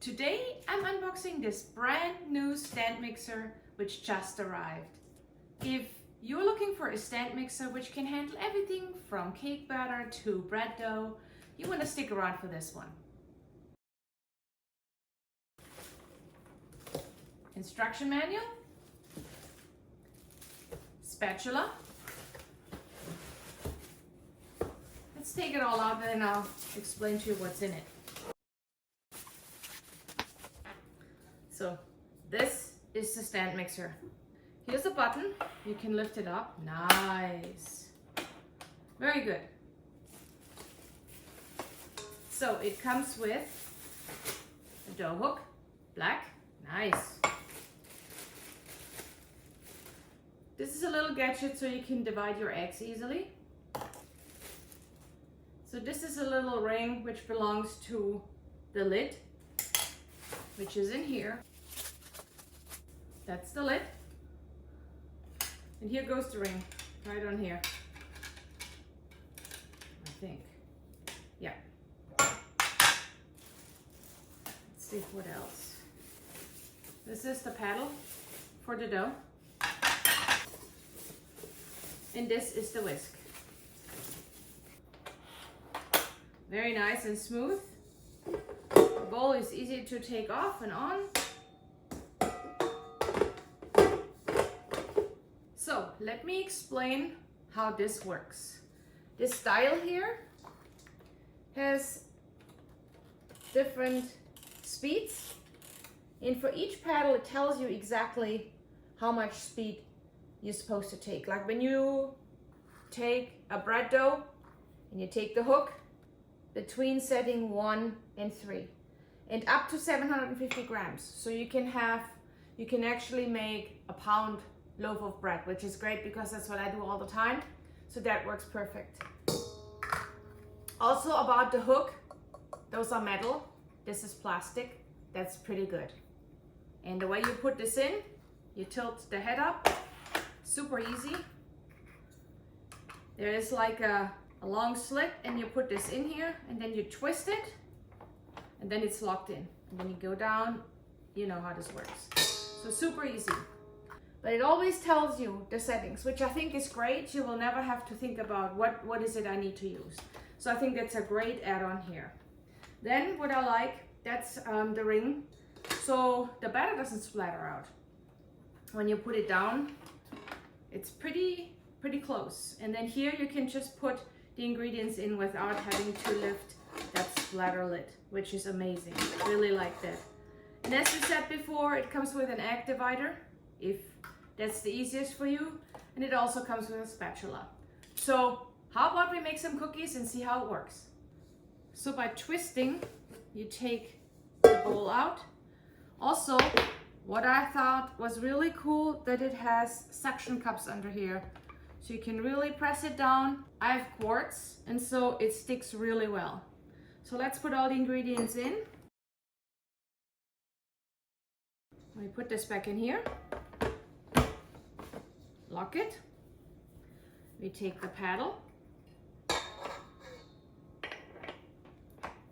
Today I'm unboxing this brand new stand mixer which just arrived. If you're looking for a stand mixer which can handle everything from cake batter to bread dough, you want to stick around for this one. Instruction manual, spatula. Let's take it all out and then I'll explain to you what's in it. So this is the stand mixer. Here's a button, you can lift it up. Nice. Very good. So it comes with a dough hook, black, nice. This is a little gadget so you can divide your eggs easily. So this is a little ring which belongs to the lid, which is in here. That's the lid. And here goes the ring, right on here. I think. Yeah. Let's see what else. This is the paddle for the dough. And this is the whisk. Very nice and smooth. The bowl is easy to take off and on. So let me explain how this works. This dial here has different speeds, and for each paddle it tells you exactly how much speed you're supposed to take. Like when you take a bread dough and you take the hook between setting 1 and 3 and up to 750 grams. So you can actually make a pound loaf of bread, which is great because that's what I do all the time. So that works perfect. Also about the hook, those are metal. This is plastic. That's pretty good. And the way you put this in, you tilt the head up, super easy. There is like a long slit and you put this in here and then you twist it and then it's locked in. And then you go down, you know how this works. So super easy. But it always tells you the settings, which I think is great. You will never have to think about what is it I need to use. So I think that's a great add-on here. Then what I like, that's the ring. So the batter doesn't splatter out. When you put it down, it's pretty close. And then here you can just put the ingredients in without having to lift that splatter lid, which is amazing. Really like that. And as we said before, it comes with an egg divider, if that's the easiest for you. And it also comes with a spatula. So how about we make some cookies and see how it works? So by twisting, you take the bowl out. Also, what I thought was really cool, that it has suction cups under here. So you can really press it down. I have quartz, and so it sticks really well. So let's put all the ingredients in. We put this back in here. Lock it. We take the paddle.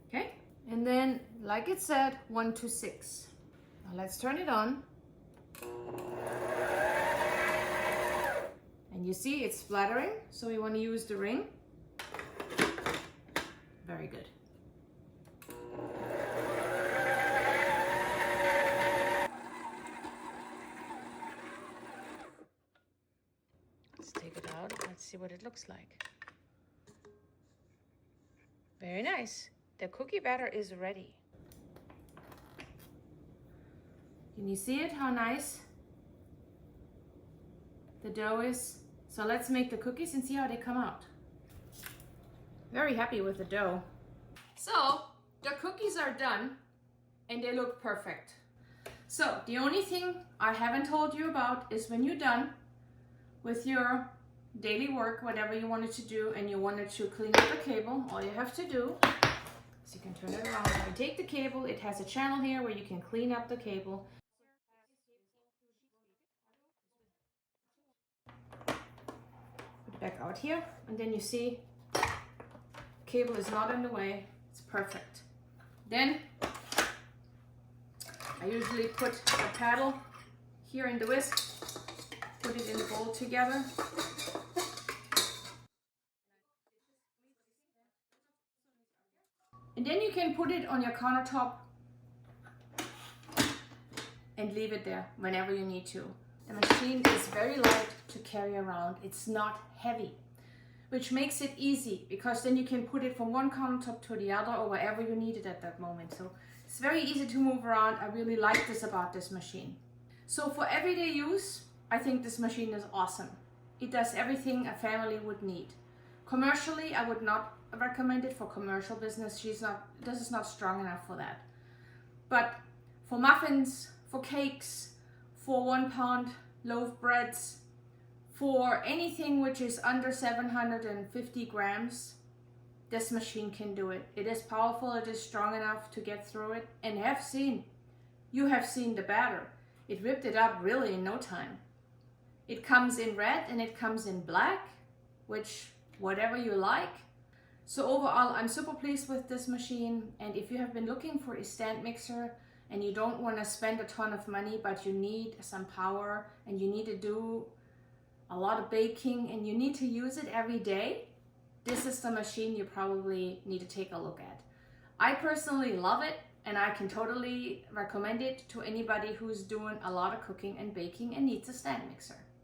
Okay, and then, like it said, 1 to 6. Now let's turn it on. And you see it's splattering, so we want to use the ring. Very good. Let's take it out. Let's see what it looks like. Very nice. The cookie batter is ready. Can you see it, how nice the dough is? So let's make the cookies and see how they come out. Very happy with the dough. So the cookies are done and they look perfect. So the only thing I haven't told you about is when you're done with your daily work, whatever you wanted to do, and you wanted to clean up the cable, all you have to do is you can turn it around. You take the cable, it has a channel here where you can clean up the cable. Put it back out here, and then you see the cable is not in the way. It's perfect. Then I usually put a paddle here in the whisk, put it in the bowl together. And then you can put it on your countertop and leave it there whenever you need to. The machine is very light to carry around. It's not heavy, which makes it easy because then you can put it from one countertop to the other or wherever you need it at that moment. So it's very easy to move around. I really like this about this machine. So for everyday use, I think this machine is awesome. It does everything a family would need. Commercially, I would not recommend it for commercial business. This is not strong enough for that. But for muffins, for cakes, for 1 pound loaf breads, for anything which is under 750 grams, this machine can do it. It is powerful, it is strong enough to get through it. And you have seen the batter. It whipped it up really in no time. It comes in red and it comes in black, which whatever you like. So overall, I'm super pleased with this machine. And if you have been looking for a stand mixer and you don't want to spend a ton of money, but you need some power and you need to do a lot of baking and you need to use it every day, this is the machine you probably need to take a look at. I personally love it and I can totally recommend it to anybody who's doing a lot of cooking and baking and needs a stand mixer.